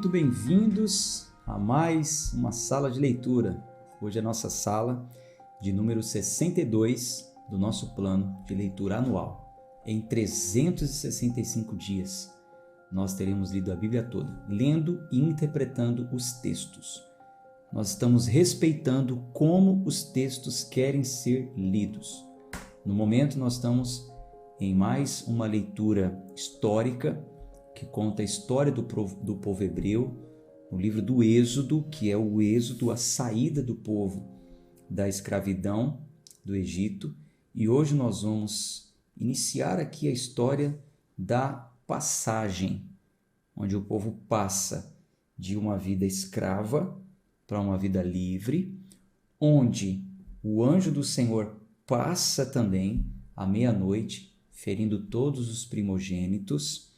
muito bem-vindos a mais uma sala de leitura. Hoje é a nossa sala de número 62 do nosso plano de leitura anual. Em 365 dias, nós teremos lido a Bíblia toda, lendo e interpretando os textos. Nós estamos respeitando como os textos querem ser lidos. No momento, nós estamos em mais uma leitura histórica que conta a história do povo hebreu, no livro do Êxodo, que é o êxodo, a saída do povo da escravidão do Egito. E hoje nós vamos iniciar aqui a história da passagem, onde o povo passa de uma vida escrava para uma vida livre, onde o anjo do Senhor passa também à meia-noite, ferindo todos os primogênitos,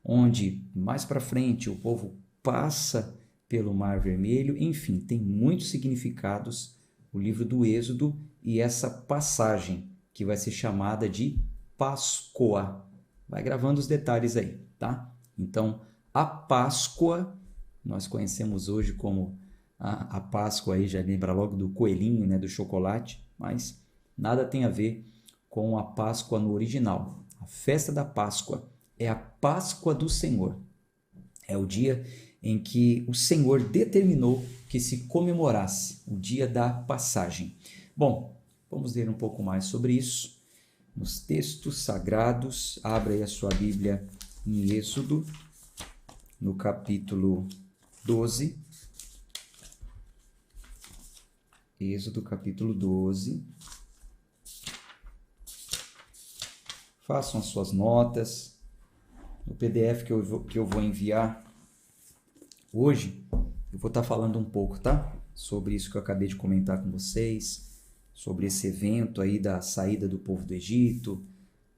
onde mais para frente o povo passa pelo Mar Vermelho. Enfim, tem muitos significados o livro do Êxodo e essa passagem que vai ser chamada de Páscoa. Vai gravando os detalhes aí, tá? Então, a Páscoa, nós conhecemos hoje como a Páscoa, aí já lembra logo do coelhinho, né, do chocolate, mas nada tem a ver com a Páscoa no original. A festa da Páscoa é a Páscoa do Senhor. É o dia em que o Senhor determinou que se comemorasse o dia da passagem. Bom, vamos ler um pouco mais sobre isso nos textos sagrados. Abra aí a sua Bíblia em Êxodo, no capítulo 12. Êxodo, capítulo 12. Façam as suas notas. No PDF que eu vou enviar hoje, eu vou estar falando um pouco, tá? Sobre isso que eu acabei de comentar com vocês, sobre esse evento aí da saída do povo do Egito,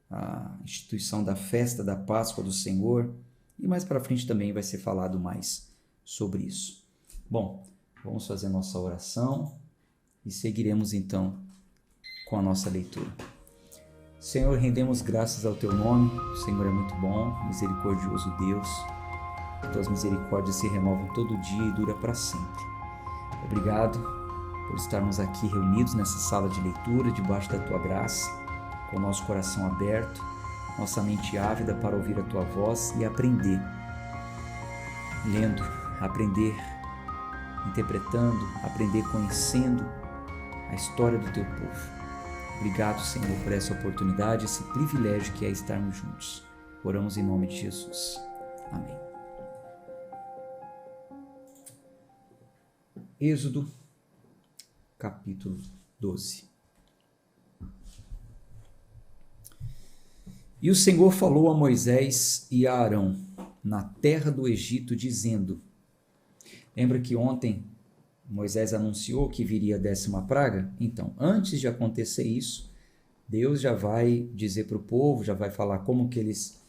a instituição da festa da Páscoa do Senhor, e mais para frente também vai ser falado mais sobre isso. Bom, vamos fazer nossa oração e seguiremos então com a nossa leitura. Senhor, rendemos graças ao Teu nome. O Senhor é muito bom, misericordioso Deus. Tuas misericórdias se renovam todo dia e dura para sempre. Obrigado por estarmos aqui reunidos nessa sala de leitura, debaixo da Tua graça, com o nosso coração aberto, nossa mente ávida para ouvir a Tua voz e aprender. Lendo, aprender interpretando, aprender conhecendo a história do Teu povo. Obrigado, Senhor, por essa oportunidade, esse privilégio que é estarmos juntos. Oramos em nome de Jesus. Amém. Êxodo, capítulo 12. E o Senhor falou a Moisés e a Arão na terra do Egito, dizendo... Lembra que ontem Moisés anunciou que viria a 10ª praga? Então, antes de acontecer isso, Deus já vai dizer para o povo, já vai falar como que eles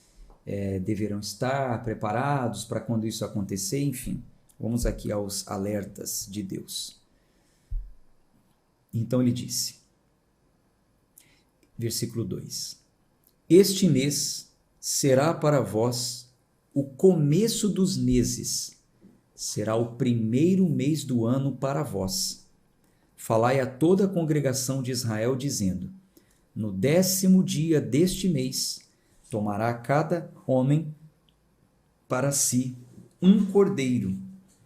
deverão estar preparados para quando isso acontecer, enfim. Vamos aqui aos alertas de Deus. Então ele disse, versículo 2: Este mês será para vós o começo dos meses, será o primeiro mês do ano para vós. Falai a toda a congregação de Israel, dizendo: No 10º dia deste mês, tomará cada homem para si um cordeiro,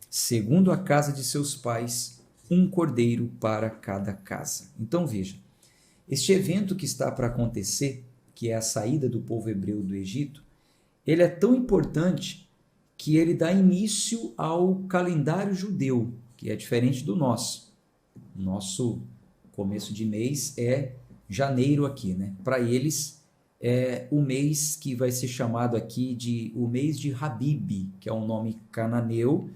segundo a casa de seus pais, um cordeiro para cada casa. Então veja, este evento que está para acontecer, que é a saída do povo hebreu do Egito, ele é tão importante que ele dá início ao calendário judeu, que é diferente do nosso. Nosso começo de mês é janeiro aqui, né? Para eles é o mês que vai ser chamado aqui de o mês de Habib, que é um nome cananeu,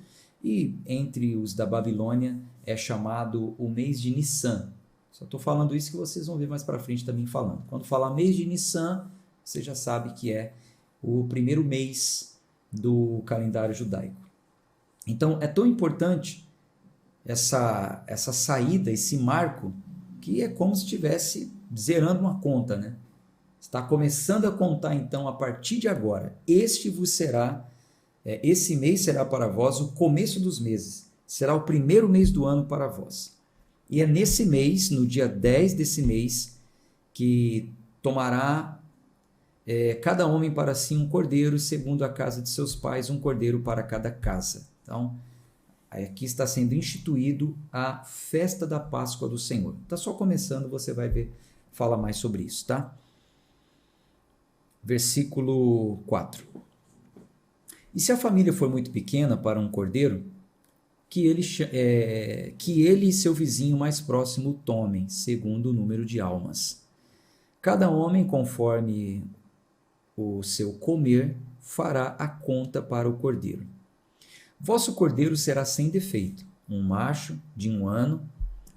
e entre os da Babilônia é chamado o mês de Nissan. Só estou falando isso que vocês vão ver mais para frente também falando. Quando falar mês de Nissan, você já sabe que é o primeiro mês do calendário judaico. Então é tão importante essa saída, esse marco, que é como se estivesse zerando uma conta, né? Está começando a contar então a partir de agora. Este vos será Esse mês será para vós o começo dos meses, será o primeiro mês do ano para vós. E é nesse mês, no dia 10 desse mês, que tomará cada homem para si um cordeiro, segundo a casa de seus pais, um cordeiro para cada casa. Então, aqui está sendo instituído a festa da Páscoa do Senhor. Está só começando, você vai ver, fala mais sobre isso, tá? Versículo 4. E se a família for muito pequena para um cordeiro, que ele e seu vizinho mais próximo tomem, segundo o número de almas. Cada homem, conforme o seu comer, fará a conta para o cordeiro. Vosso cordeiro será sem defeito, um macho de 1 ano.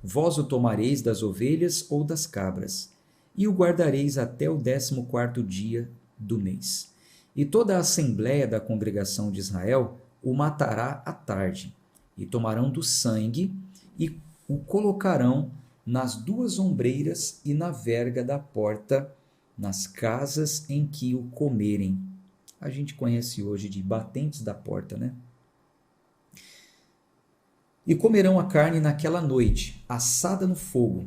Vós o tomareis das ovelhas ou das cabras, e o guardareis até o 14º dia do mês. E toda a assembléia da congregação de Israel o matará à tarde, e tomarão do sangue e o colocarão nas 2 ombreiras e na verga da porta, nas casas em que o comerem. A gente conhece hoje de batentes da porta, né? E comerão a carne naquela noite, assada no fogo,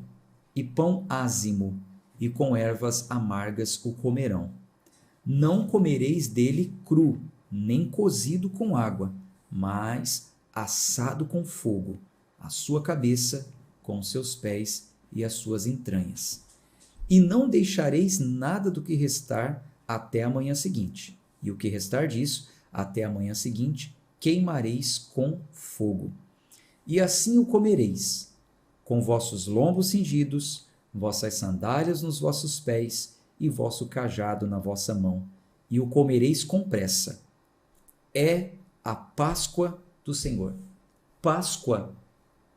e pão ázimo, e com ervas amargas o comerão. Não comereis dele cru, nem cozido com água, mas assado com fogo, a sua cabeça, com seus pés e as suas entranhas. E não deixareis nada do que restar até a manhã seguinte. E o que restar disso, até a manhã seguinte, queimareis com fogo. E assim o comereis, com vossos lombos cingidos, vossas sandálias nos vossos pés e vosso cajado na vossa mão, e o comereis com pressa. É a Páscoa do Senhor. Páscoa,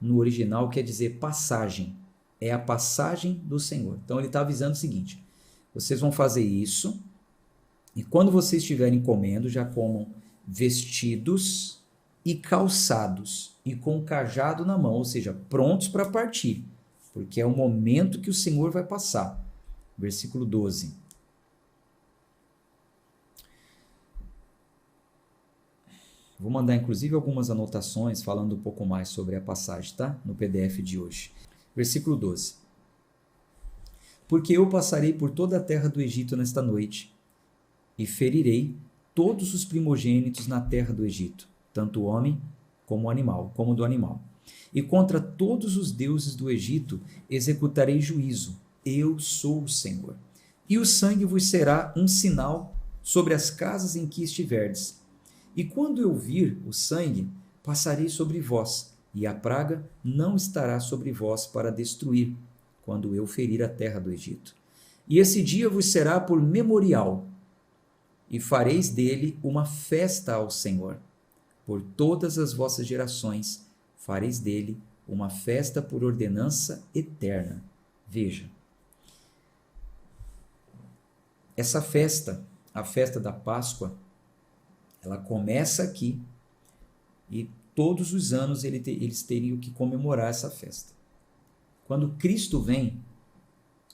no original, quer dizer passagem. É a passagem do Senhor. Então ele está avisando o seguinte: vocês vão fazer isso, e quando vocês estiverem comendo, já comam vestidos e calçados, e com o cajado na mão, ou seja, prontos para partir, porque é o momento que o Senhor vai passar. Versículo 12. Vou mandar inclusive algumas anotações falando um pouco mais sobre a passagem, tá? No PDF de hoje. Versículo 12. Porque eu passarei por toda a terra do Egito nesta noite, e ferirei todos os primogênitos na terra do Egito, tanto o homem como o animal, como do animal. E contra todos os deuses do Egito executarei juízo. Eu sou o Senhor. E o sangue vos será um sinal sobre as casas em que estiverdes. E quando eu vir o sangue, passarei sobre vós, e a praga não estará sobre vós para destruir, quando eu ferir a terra do Egito. E esse dia vos será por memorial, e fareis dele uma festa ao Senhor. Por todas as vossas gerações fareis dele uma festa por ordenança eterna. Veja, essa festa, a festa da Páscoa, ela começa aqui e todos os anos eles teriam que comemorar essa festa. Quando Cristo vem,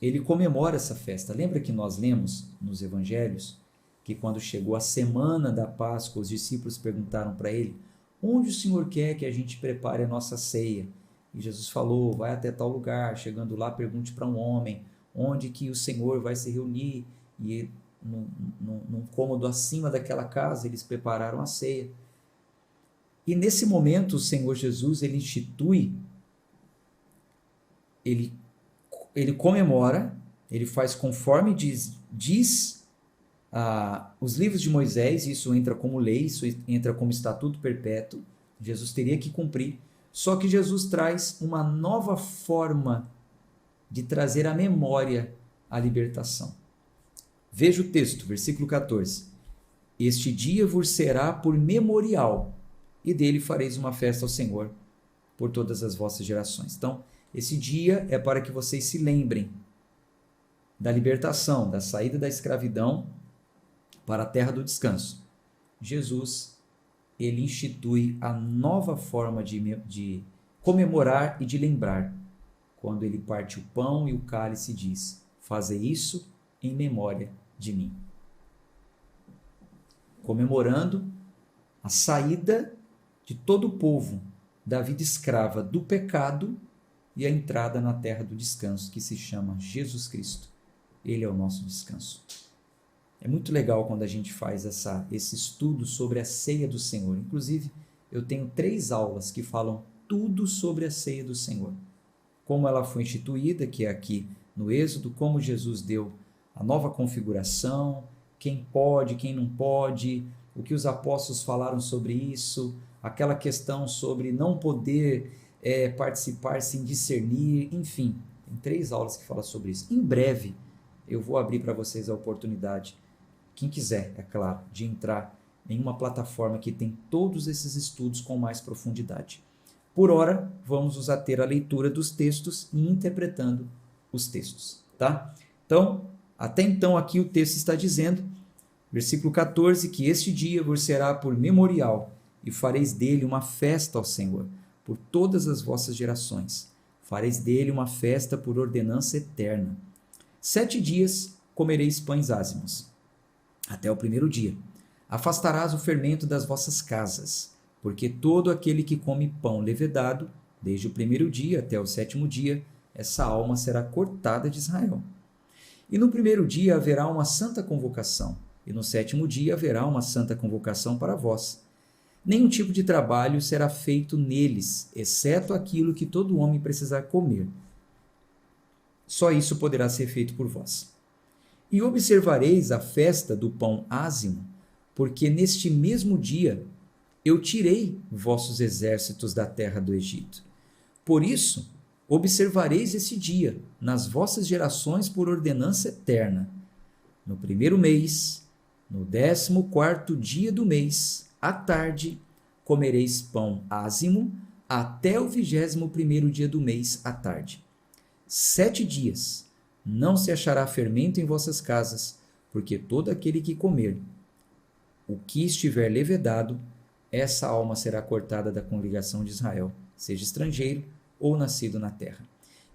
ele comemora essa festa. Lembra que nós lemos nos evangelhos que quando chegou a semana da Páscoa, os discípulos perguntaram para ele: onde o Senhor quer que a gente prepare a nossa ceia? E Jesus falou: vai até tal lugar. Chegando lá, pergunte para um homem onde que o Senhor vai se reunir. E num cômodo acima daquela casa, eles prepararam a ceia. E nesse momento, o Senhor Jesus, ele institui, ele comemora, ele faz conforme diz os livros de Moisés. Isso entra como lei, isso entra como estatuto perpétuo. Jesus teria que cumprir. Só que Jesus traz uma nova forma de trazer à memória a libertação. Veja o texto, versículo 14. Este dia vos será por memorial, e dele fareis uma festa ao Senhor por todas as vossas gerações. Então, esse dia é para que vocês se lembrem da libertação, da saída da escravidão para a terra do descanso. Jesus, ele institui a nova forma de comemorar e de lembrar. Quando ele parte o pão e o cálice e diz: fazei isso em memória de mim. Comemorando a saída de todo o povo da vida escrava do pecado e a entrada na terra do descanso, que se chama Jesus Cristo. Ele é o nosso descanso. É muito legal quando a gente faz esse estudo sobre a ceia do Senhor. Inclusive, eu tenho 3 aulas que falam tudo sobre a ceia do Senhor. Como ela foi instituída, que é aqui no Êxodo, como Jesus deu a nova configuração, quem pode, quem não pode, o que os apóstolos falaram sobre isso, aquela questão sobre não poder participar sem discernir, enfim, tem 3 aulas que falam sobre isso. Em breve, eu vou abrir para vocês a oportunidade, quem quiser, é claro, de entrar em uma plataforma que tem todos esses estudos com mais profundidade. Por hora, vamos nos ater à leitura dos textos e interpretando os textos, tá? Então, até então aqui o texto está dizendo, versículo 14, que este dia vos será por memorial e fareis dele uma festa ao Senhor, por todas as vossas gerações. Fareis dele uma festa por ordenança eterna. 7 dias comereis pães ázimos, até o primeiro dia. Afastarás o fermento das vossas casas, porque todo aquele que come pão levedado, desde o primeiro dia até o 7º dia, essa alma será cortada de Israel. E no primeiro dia haverá uma santa convocação, e no 7º dia haverá uma santa convocação para vós. Nenhum tipo de trabalho será feito neles, exceto aquilo que todo homem precisar comer. Só isso poderá ser feito por vós. E observareis a festa do pão ázimo, porque neste mesmo dia eu tirei vossos exércitos da terra do Egito. Por isso, observareis esse dia nas vossas gerações por ordenança eterna. No primeiro mês, no 14º dia do mês, à tarde, comereis pão ázimo, até o 21º dia do mês, à tarde. 7 dias não se achará fermento em vossas casas, porque todo aquele que comer o que estiver levedado, essa alma será cortada da congregação de Israel, seja estrangeiro ou nascido na terra.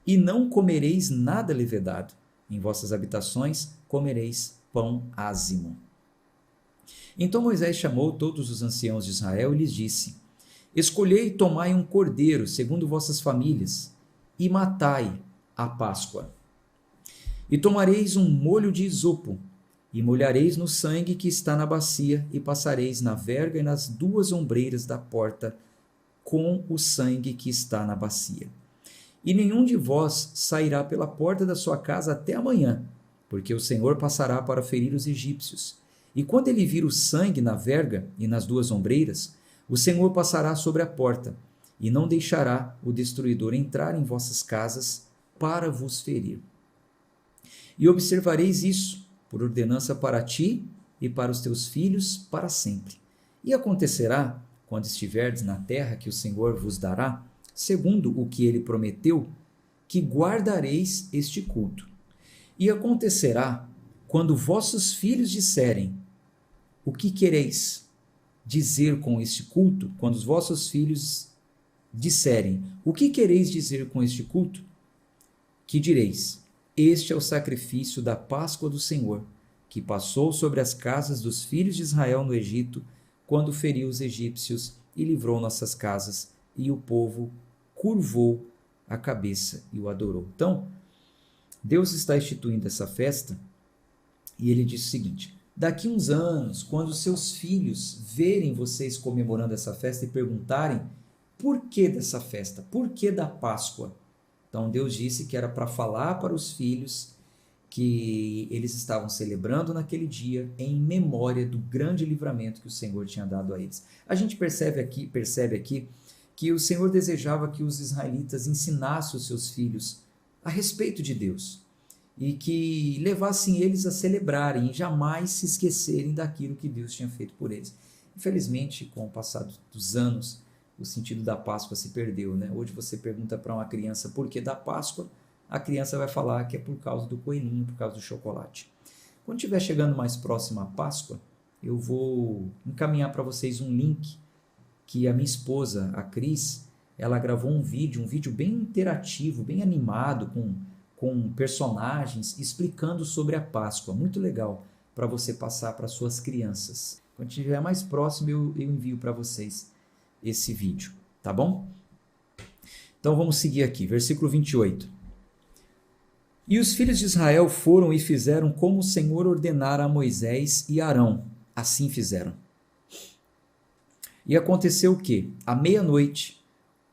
E não comereis nada levedado, em vossas habitações comereis pão ázimo. Então Moisés chamou todos os anciãos de Israel e lhes disse: Escolhei e tomai um cordeiro, segundo vossas famílias, e matai a Páscoa. E tomareis um molho de isopo, e molhareis no sangue que está na bacia, e passareis na verga e nas 2 ombreiras da porta com o sangue que está na bacia. E nenhum de vós sairá pela porta da sua casa até amanhã, porque o Senhor passará para ferir os egípcios. E quando ele vir o sangue na verga e nas 2 ombreiras, o Senhor passará sobre a porta, e não deixará o destruidor entrar em vossas casas para vos ferir. E observareis isso, por ordenança para ti e para os teus filhos para sempre. E acontecerá, quando estiverdes na terra que o Senhor vos dará, segundo o que ele prometeu, que guardareis este culto. E acontecerá, quando vossos filhos disserem: o que quereis dizer com este culto? Quando os vossos filhos disserem: o que quereis dizer com este culto? Que direis: este é o sacrifício da Páscoa do Senhor, que passou sobre as casas dos filhos de Israel no Egito, quando feriu os egípcios e livrou nossas casas, e o povo curvou a cabeça e o adorou. Então, Deus está instituindo essa festa, e ele diz o seguinte: daqui uns anos, quando seus filhos verem vocês comemorando essa festa e perguntarem por que dessa festa, por que da Páscoa? Então Deus disse que era para falar para os filhos que eles estavam celebrando naquele dia em memória do grande livramento que o Senhor tinha dado a eles. A gente percebe aqui que o Senhor desejava que os israelitas ensinassem os seus filhos a respeito de Deus e que levassem eles a celebrarem e jamais se esquecerem daquilo que Deus tinha feito por eles. Infelizmente, com o passar dos anos, o sentido da Páscoa se perdeu, né? Hoje você pergunta para uma criança por que da Páscoa, a criança vai falar que é por causa do coelhinho, por causa do chocolate. Quando estiver chegando mais próximo à Páscoa, eu vou encaminhar para vocês um link que a minha esposa, a Cris, ela gravou um vídeo bem interativo, bem animado, com personagens explicando sobre a Páscoa. Muito legal para você passar para suas crianças. Quando estiver mais próximo, eu envio para vocês esse vídeo, tá bom? Então vamos seguir aqui, versículo 28. E os filhos de Israel foram e fizeram como o Senhor ordenara a Moisés e Arão. Assim fizeram. E aconteceu o quê? À meia-noite,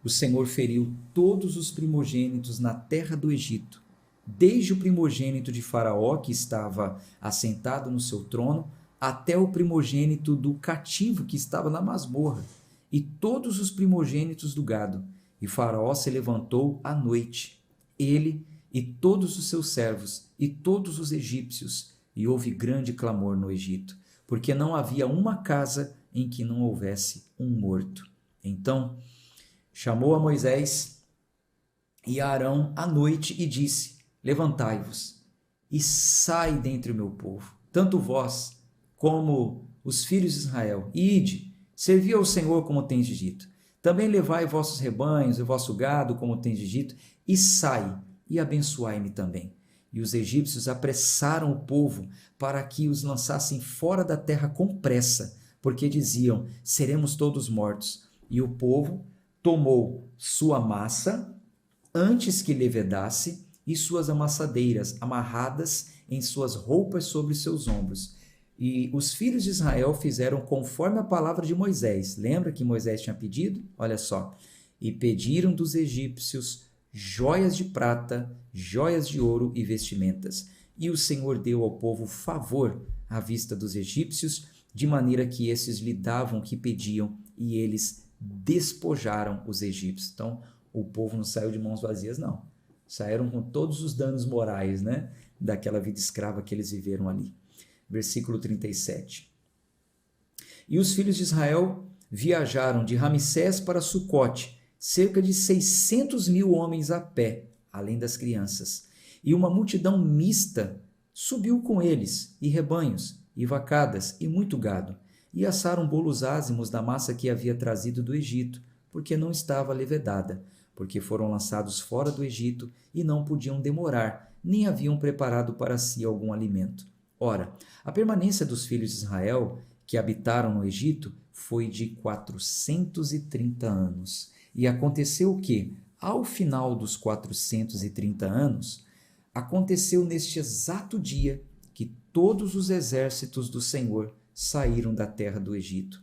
o Senhor feriu todos os primogênitos na terra do Egito, desde o primogênito de Faraó, que estava assentado no seu trono, até o primogênito do cativo que estava na masmorra, e todos os primogênitos do gado. E Faraó se levantou à noite, ele e todos os seus servos, e todos os egípcios, e houve grande clamor no Egito, porque não havia uma casa em que não houvesse um morto. Então chamou a Moisés e a Arão à noite e disse: levantai-vos e sai dentre o meu povo, tanto vós como os filhos de Israel, e ide, servi ao Senhor como tendes dito. Também levai vossos rebanhos e vosso gado como tendes dito, e sai, e abençoai-me também. E os egípcios apressaram o povo para que os lançassem fora da terra com pressa, porque diziam: seremos todos mortos. E o povo tomou sua massa antes que levedasse, e suas amassadeiras amarradas em suas roupas sobre seus ombros. E os filhos de Israel fizeram conforme a palavra de Moisés. Lembra que Moisés tinha pedido? Olha só. E pediram dos egípcios joias de prata, joias de ouro e vestimentas. E o Senhor deu ao povo favor à vista dos egípcios, de maneira que esses lhe davam o que pediam, e eles despojaram os egípcios. Então, o povo não saiu de mãos vazias, não. Saíram com todos os danos morais, né, daquela vida escrava que eles viveram ali. Versículo 37. E os filhos de Israel viajaram de Ramsés para Sucote, cerca de 600.000 homens a pé, além das crianças. E uma multidão mista subiu com eles, e rebanhos, e vacadas, e muito gado. E assaram bolos ázimos da massa que havia trazido do Egito, porque não estava levedada, porque foram lançados fora do Egito e não podiam demorar, nem haviam preparado para si algum alimento. Ora, a permanência dos filhos de Israel, que habitaram no Egito, foi de 430 anos. E aconteceu que, ao final dos 430 anos, aconteceu neste exato dia que todos os exércitos do Senhor saíram da terra do Egito.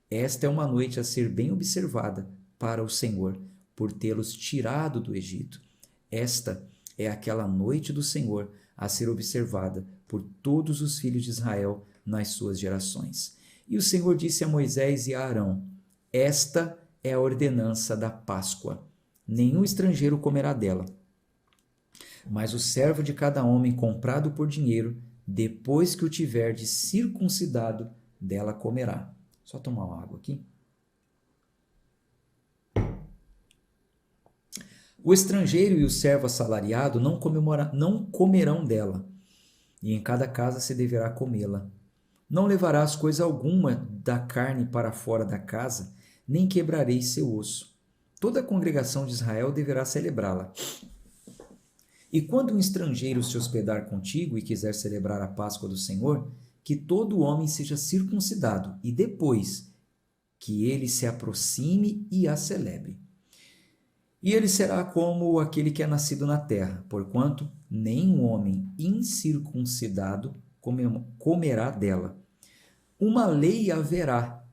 Esta é uma noite a ser bem observada para o Senhor, por tê-los tirado do Egito. Esta é aquela noite do Senhor a ser observada por todos os filhos de Israel nas suas gerações. E o Senhor disse a Moisés e a Arão: esta é a ordenança da Páscoa. Nenhum estrangeiro comerá dela. Mas o servo de cada homem comprado por dinheiro, depois que o tiver de circuncidado, dela comerá. Só tomar uma água aqui. O estrangeiro e o servo assalariado não comerão dela, e em cada casa se deverá comê-la. Não levarás coisa alguma da carne para fora da casa, nem quebrareis seu osso. Toda a congregação de Israel deverá celebrá-la. E quando um estrangeiro se hospedar contigo e quiser celebrar a Páscoa do Senhor, que todo homem seja circuncidado, e depois que ele se aproxime e a celebre. E ele será como aquele que é nascido na terra, porquanto nenhum homem incircuncidado comerá dela. Uma lei haverá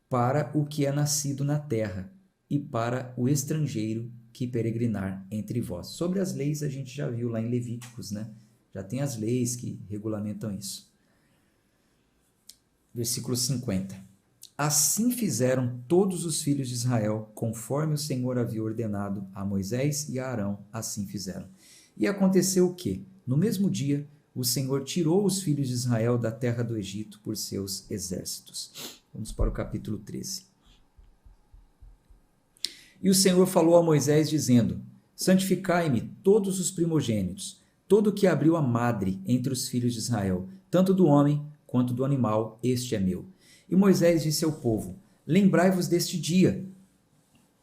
para o que é nascido na terra e para o estrangeiro que peregrinar entre vós. Sobre as leis a gente já viu lá em Levíticos, né? Já tem as leis que regulamentam isso. Versículo 50. Assim fizeram todos os filhos de Israel, conforme o Senhor havia ordenado a Moisés e a Arão, assim fizeram. E aconteceu o quê? No mesmo dia, o Senhor tirou os filhos de Israel da terra do Egito por seus exércitos. Vamos para o capítulo 13. E o Senhor falou a Moisés, dizendo: santificai-me todos os primogênitos, todo o que abriu a madre entre os filhos de Israel, tanto do homem quanto do animal, este é meu. E Moisés disse ao povo: lembrai-vos deste dia,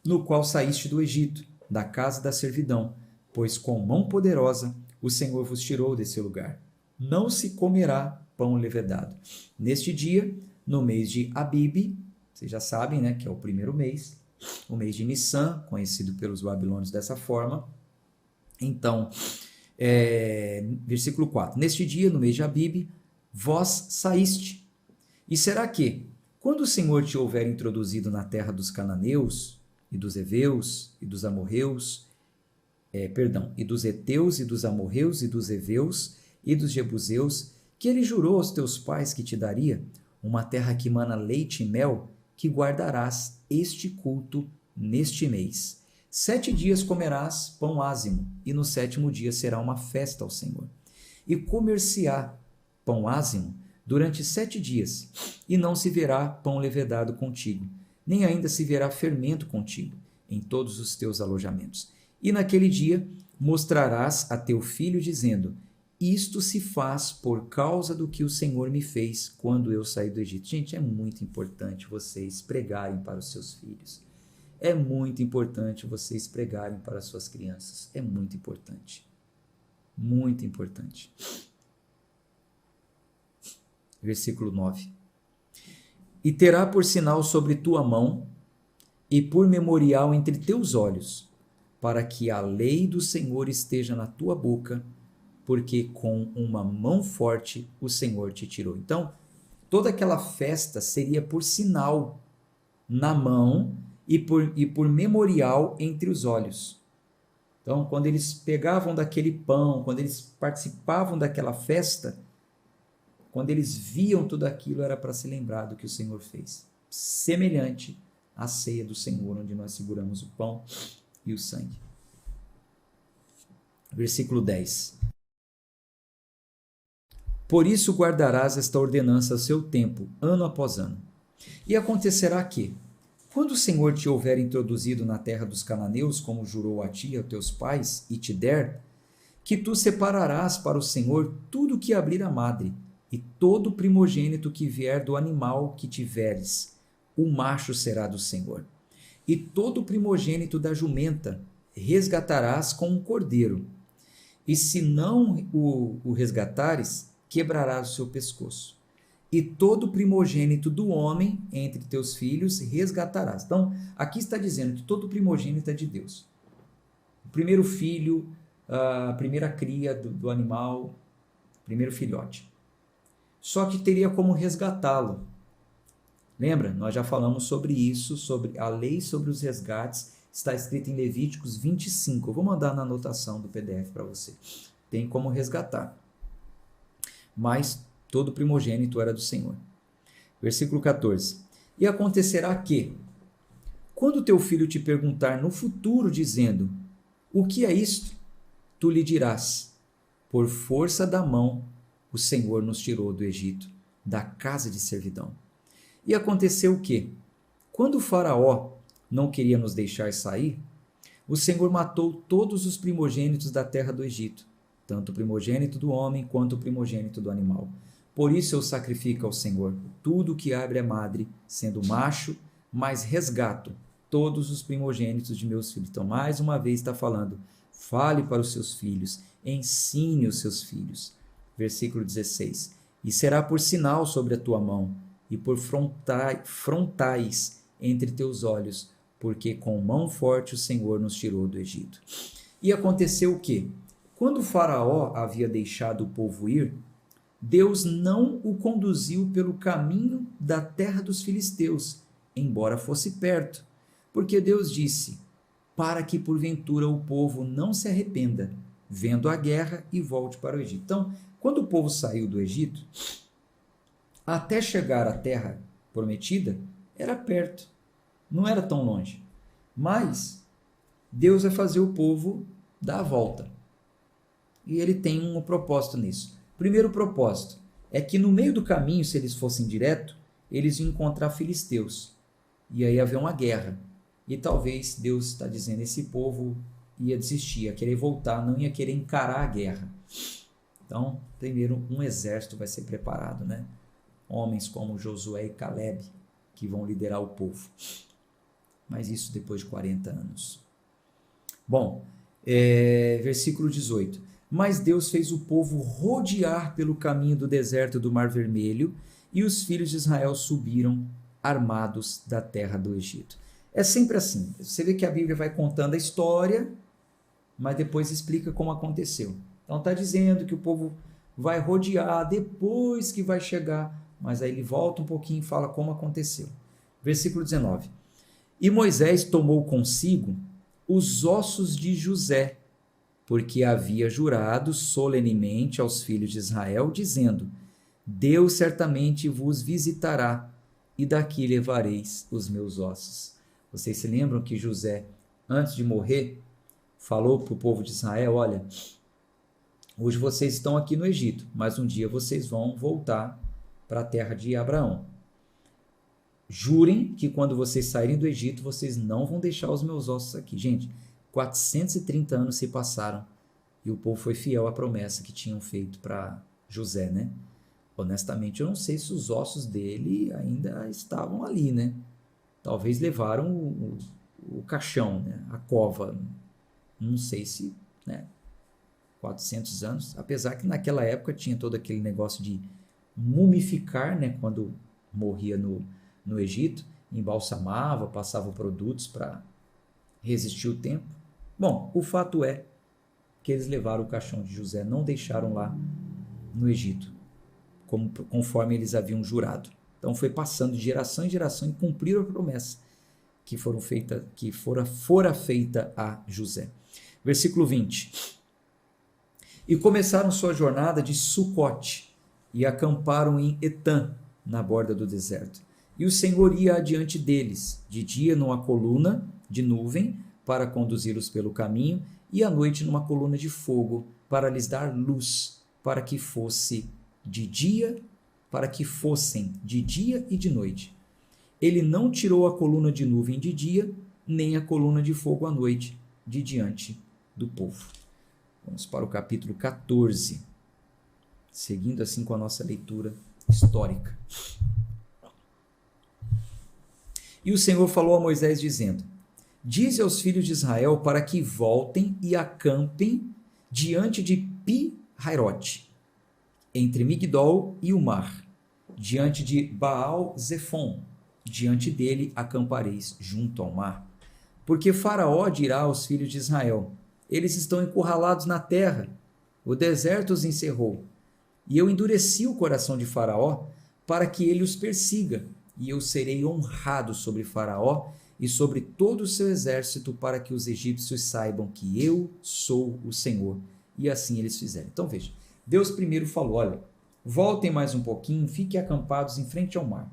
no qual saíste do Egito, da casa da servidão, pois com mão poderosa o Senhor vos tirou desse lugar. Não se comerá pão levedado. Neste dia no mês de Abib, vocês já sabem, né, que é o primeiro mês, o mês de Nissan, conhecido pelos babilônios dessa forma. Então, versículo 4. Neste dia, no mês de Abib, vós saíste. E será que, quando o Senhor te houver introduzido na terra dos cananeus, e dos heveus, e dos amorreus, e dos heteus, e dos amorreus, e dos heveus, e dos jebuseus, que ele jurou aos teus pais que te daria, uma terra que mana leite e mel, que guardarás este culto neste mês. 7 dias comerás pão ázimo, e no 7º dia será uma festa ao Senhor. E comer-se-á pão ázimo durante 7 dias, e não se verá pão levedado contigo, nem ainda se verá fermento contigo, em todos os teus alojamentos. E naquele dia mostrarás a teu filho, dizendo: isto se faz por causa do que o Senhor me fez quando eu saí do Egito. Gente, é muito importante vocês pregarem para os seus filhos. É muito importante vocês pregarem para as suas crianças. É muito importante. Muito importante. Versículo 9. E terá por sinal sobre tua mão e por memorial entre teus olhos, para que a lei do Senhor esteja na tua boca, porque com uma mão forte o Senhor te tirou. Então, toda aquela festa seria por sinal na mão e por memorial entre os olhos. Então, quando eles pegavam daquele pão, quando eles participavam daquela festa, quando eles viam tudo aquilo, era para se lembrar do que o Senhor fez. Semelhante à ceia do Senhor, onde nós seguramos o pão e o sangue. Versículo 10. Por isso guardarás esta ordenança a seu tempo, ano após ano. E acontecerá que, quando o Senhor te houver introduzido na terra dos cananeus, como jurou a ti e a teus pais, e te der, que tu separarás para o Senhor tudo que abrir a madre, e todo primogênito que vier do animal que tiveres, o macho será do Senhor. E todo primogênito da jumenta resgatarás com um cordeiro, e se não o resgatares, quebrarás o seu pescoço. E todo primogênito do homem entre teus filhos resgatarás. Então, aqui está dizendo que todo primogênito é de Deus. O primeiro filho, a primeira cria do animal, o primeiro filhote. Só que teria como resgatá-lo. Lembra? Nós já falamos sobre isso, sobre a lei sobre os resgates, está escrito em Levíticos 25. Eu vou mandar na anotação do PDF para você. Tem como resgatar. Mas todo primogênito era do Senhor. Versículo 14. E acontecerá que, quando teu filho te perguntar no futuro, dizendo: o que é isto? Tu lhe dirás: por força da mão, o Senhor nos tirou do Egito, da casa de servidão. E aconteceu que, quando o Faraó não queria nos deixar sair, o Senhor matou todos os primogênitos da terra do Egito, tanto o primogênito do homem quanto o primogênito do animal. Por isso eu sacrifico ao Senhor tudo que abre a madre, sendo macho, mas resgato todos os primogênitos de meus filhos. Então, mais uma vez está falando, fale para os seus filhos, ensine os seus filhos. Versículo 16. E será por sinal sobre a tua mão, e por frontais entre teus olhos, porque com mão forte o Senhor nos tirou do Egito. E aconteceu o quê? Quando o Faraó havia deixado o povo ir, Deus não o conduziu pelo caminho da terra dos filisteus, embora fosse perto, porque Deus disse, para que porventura o povo não se arrependa, vendo a guerra e volte para o Egito. Então, quando o povo saiu do Egito, até chegar à terra prometida, era perto, não era tão longe. Mas Deus vai fazer o povo dar a volta. E ele tem um propósito nisso. Primeiro propósito é que no meio do caminho, se eles fossem direto, eles iam encontrar filisteus. E aí havia uma guerra. E talvez Deus está dizendo, esse povo ia desistir, ia querer voltar, não ia querer encarar a guerra. Então, primeiro um exército vai ser preparado, né? Homens como Josué e Caleb, que vão liderar o povo. Mas isso depois de 40 anos. Bom, versículo 18. Mas Deus fez o povo rodear pelo caminho do deserto do Mar Vermelho e os filhos de Israel subiram armados da terra do Egito. É sempre assim. Você vê que a Bíblia vai contando a história, mas depois explica como aconteceu. Então está dizendo que o povo vai rodear depois que vai chegar, mas aí ele volta um pouquinho e fala como aconteceu. Versículo 19. E Moisés tomou consigo os ossos de José, porque havia jurado solenemente aos filhos de Israel, dizendo: Deus certamente vos visitará, e daqui levareis os meus ossos. Vocês se lembram que José, antes de morrer, falou para o povo de Israel: olha, hoje vocês estão aqui no Egito, mas um dia vocês vão voltar para a terra de Abraão. Jurem que quando vocês saírem do Egito, vocês não vão deixar os meus ossos aqui. Gente, 430 anos se passaram e o povo foi fiel à promessa que tinham feito para José, né? Honestamente, eu não sei se os ossos dele ainda estavam ali, né? Talvez levaram o caixão, né? A cova. Não sei se, né? 400 anos, apesar que naquela época tinha todo aquele negócio de mumificar, né? Quando morria no Egito, embalsamava, passava produtos para resistir o tempo. Bom, o fato é que eles levaram o caixão de José, não deixaram lá no Egito, conforme eles haviam jurado. Então foi passando de geração em geração e cumpriram a promessa que fora feita a José. Versículo 20. E começaram sua jornada de Sucote e acamparam em Etã, na borda do deserto. E o Senhor ia adiante deles, de dia numa coluna de nuvem para conduzi-los pelo caminho, e à noite numa coluna de fogo para lhes dar luz, para que fossem de dia e de noite. Ele não tirou a coluna de nuvem de dia, nem a coluna de fogo à noite, de diante do povo. Vamos para o capítulo 14, seguindo assim com a nossa leitura histórica. E o Senhor falou a Moisés, dizendo: Dize aos filhos de Israel para que voltem e acampem diante de Pi-Hairote, entre Migdol e o mar, diante de Baal-Zefon, diante dele acampareis junto ao mar. Porque Faraó dirá aos filhos de Israel: Eles estão encurralados na terra, o deserto os encerrou. E eu endureci o coração de Faraó para que ele os persiga, e eu serei honrado sobre Faraó e sobre todo o seu exército, para que os egípcios saibam que eu sou o Senhor. E assim eles fizeram. Então veja, Deus primeiro falou: olha, voltem mais um pouquinho, fiquem acampados em frente ao mar.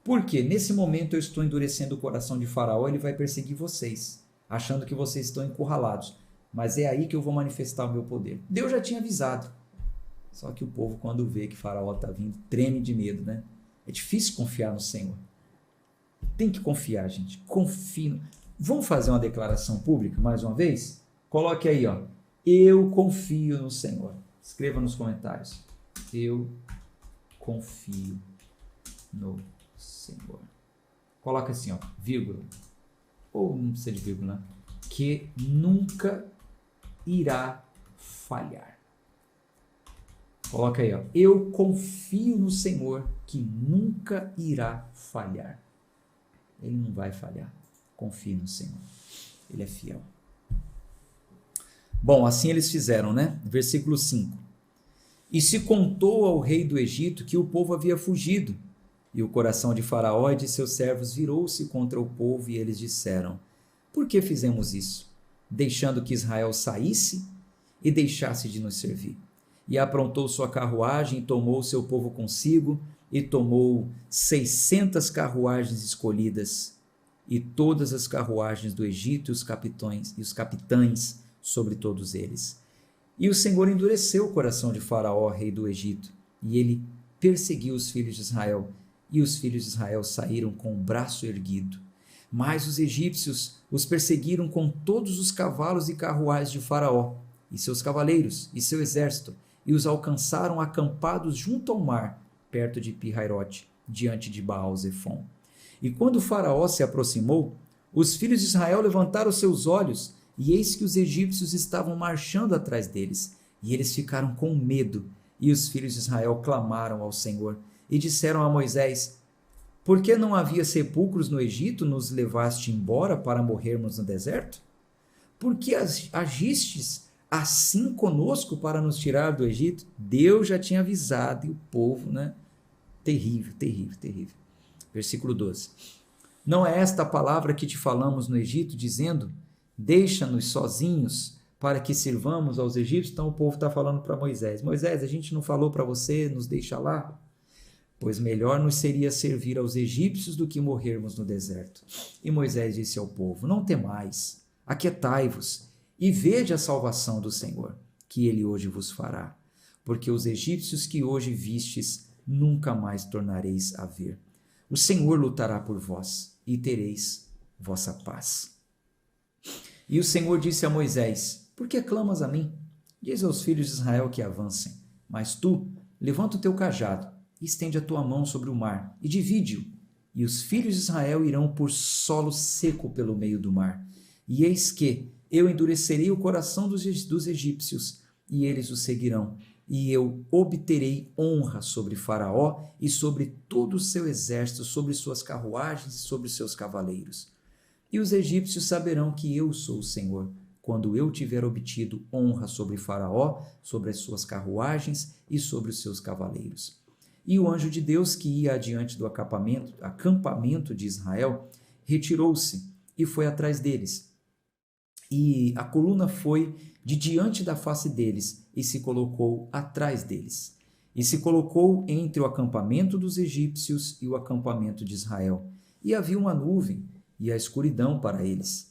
Por quê? Nesse momento eu estou endurecendo o coração de Faraó, ele vai perseguir vocês, achando que vocês estão encurralados. Mas é aí que eu vou manifestar o meu poder. Deus já tinha avisado. Só que o povo, quando vê que Faraó está vindo, treme de medo, né? É difícil confiar no Senhor. Tem que confiar, gente. Confie. Vamos fazer uma declaração pública mais uma vez? Coloque aí, ó. Eu confio no Senhor. Escreva nos comentários. Eu confio no Senhor. Coloca assim, ó, vírgula. Ou não precisa de vírgula, né? Que nunca irá falhar. Coloca aí, ó. Eu confio no Senhor que nunca irá falhar. Ele não vai falhar. Confie no Senhor. Ele é fiel. Bom, assim eles fizeram, né? Versículo 5. E se contou ao rei do Egito que o povo havia fugido. E o coração de Faraó e de seus servos virou-se contra o povo, e eles disseram: Por que fizemos isso? Deixando que Israel saísse e deixasse de nos servir. E aprontou sua carruagem, e tomou seu povo consigo, e tomou 600 carruagens escolhidas, e todas as carruagens do Egito, e os capitães sobre todos eles. E o Senhor endureceu o coração de Faraó, rei do Egito, e ele perseguiu os filhos de Israel, e os filhos de Israel saíram com o braço erguido. Mas os egípcios os perseguiram com todos os cavalos e carruagens de Faraó, e seus cavaleiros, e seu exército, e os alcançaram acampados junto ao mar, perto de Pi-Hairote, diante de Baal-Zefon. E quando o Faraó se aproximou, os filhos de Israel levantaram seus olhos, e eis que os egípcios estavam marchando atrás deles, e eles ficaram com medo, e os filhos de Israel clamaram ao Senhor, e disseram a Moisés: por que não havia sepulcros no Egito, nos levaste embora para morrermos no deserto? Por que agistes assim conosco para nos tirar do Egito? Deus já tinha avisado e o povo, né? Terrível, terrível, terrível. Versículo 12. Não é esta a palavra que te falamos no Egito, dizendo: deixa-nos sozinhos para que sirvamos aos egípcios? Então o povo está falando para Moisés: Moisés, a gente não falou para você, nos deixa lá? Pois melhor nos seria servir aos egípcios do que morrermos no deserto. E Moisés disse ao povo: não temais, aquietai-vos e vede a salvação do Senhor, que ele hoje vos fará. Porque os egípcios que hoje vistes, nunca mais tornareis a ver. O Senhor lutará por vós e tereis vossa paz. E o Senhor disse a Moisés: por que clamas a mim? Diz aos filhos de Israel que avancem. Mas tu, levanta o teu cajado, e estende a tua mão sobre o mar, e divide-o. E os filhos de Israel irão por solo seco pelo meio do mar. E eis que eu endurecerei o coração dos egípcios, e eles o seguirão. E eu obterei honra sobre Faraó e sobre todo o seu exército, sobre suas carruagens e sobre seus cavaleiros. E os egípcios saberão que eu sou o Senhor, quando eu tiver obtido honra sobre Faraó, sobre as suas carruagens e sobre os seus cavaleiros. E o anjo de Deus, que ia adiante do acampamento de Israel, retirou-se e foi atrás deles. E a coluna foi de diante da face deles e se colocou atrás deles. E se colocou entre o acampamento dos egípcios e o acampamento de Israel. E havia uma nuvem e a escuridão para eles,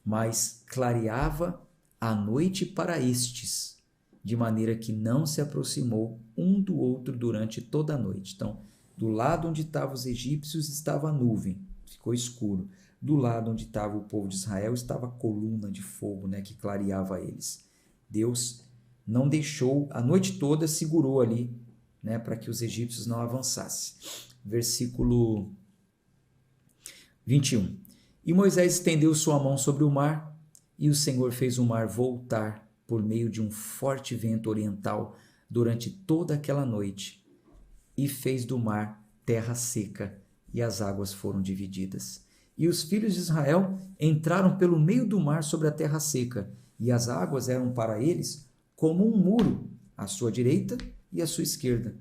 mas clareava a noite para estes, de maneira que não se aproximou um do outro durante toda a noite. Então, do lado onde estavam os egípcios estava a nuvem, ficou escuro. Do lado onde estava o povo de Israel estava a coluna de fogo, né, que clareava eles. Deus não deixou, a noite toda segurou ali, né, para que os egípcios não avançassem. Versículo 21. E Moisés estendeu sua mão sobre o mar, e o Senhor fez o mar voltar por meio de um forte vento oriental durante toda aquela noite, e fez do mar terra seca, e as águas foram divididas. E os filhos de Israel entraram pelo meio do mar sobre a terra seca, e as águas eram para eles como um muro, à sua direita e à sua esquerda.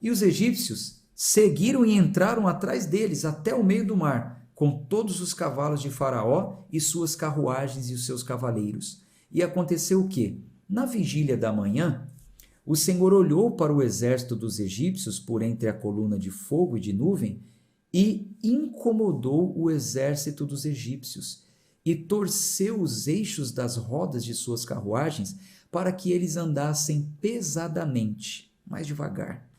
E os egípcios seguiram e entraram atrás deles até o meio do mar, com todos os cavalos de Faraó e suas carruagens e os seus cavaleiros. E aconteceu o quê? Na vigília da manhã, o Senhor olhou para o exército dos egípcios por entre a coluna de fogo e de nuvem, e incomodou o exército dos egípcios, e torceu os eixos das rodas de suas carruagens para que eles andassem pesadamente, mais devagar.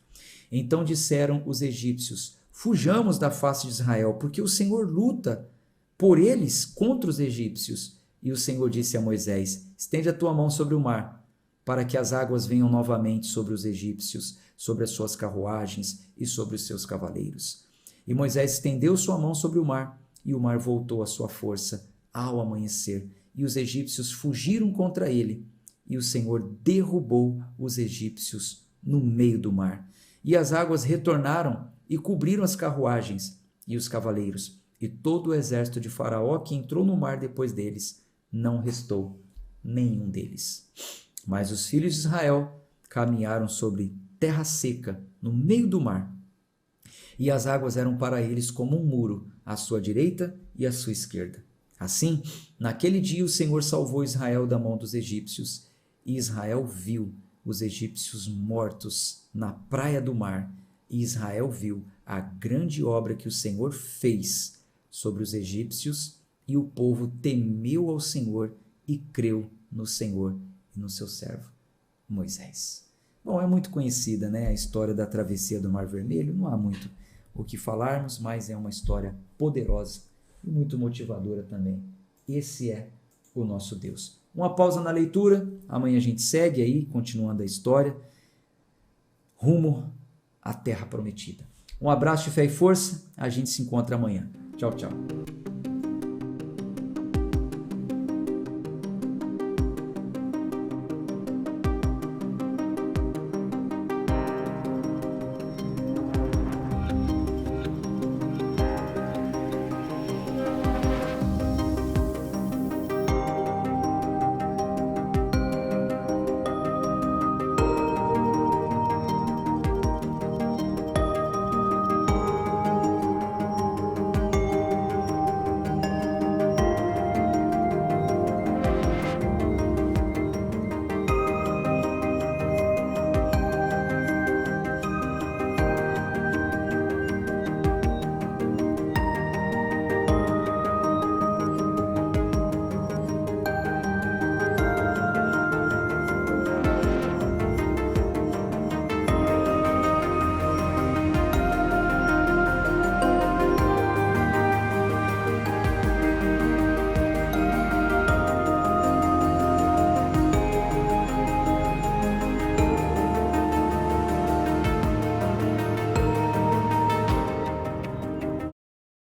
Então disseram os egípcios: fujamos da face de Israel, porque o Senhor luta por eles contra os egípcios. E o Senhor disse a Moisés: estende a tua mão sobre o mar, para que as águas venham novamente sobre os egípcios, sobre as suas carruagens e sobre os seus cavaleiros. E Moisés estendeu sua mão sobre o mar, e o mar voltou à sua força ao amanhecer, e os egípcios fugiram contra ele, e o Senhor derrubou os egípcios no meio do mar. E as águas retornaram e cobriram as carruagens e os cavaleiros, e todo o exército de Faraó que entrou no mar depois deles, não restou nenhum deles. Mas os filhos de Israel caminharam sobre terra seca, no meio do mar, e as águas eram para eles como um muro, à sua direita e à sua esquerda. Assim, naquele dia o Senhor salvou Israel da mão dos egípcios, e Israel viu os egípcios mortos na praia do mar, e Israel viu a grande obra que o Senhor fez sobre os egípcios, e o povo temeu ao Senhor e creu no Senhor e no seu servo Moisés. Bom, é muito conhecida, né, a história da travessia do Mar Vermelho, não há muito o que falarmos, mas é uma história poderosa e muito motivadora também. Esse é o nosso Deus. Uma pausa na leitura, amanhã a gente segue aí, continuando a história, rumo à Terra Prometida. Um abraço de fé e força, a gente se encontra amanhã. Tchau, tchau.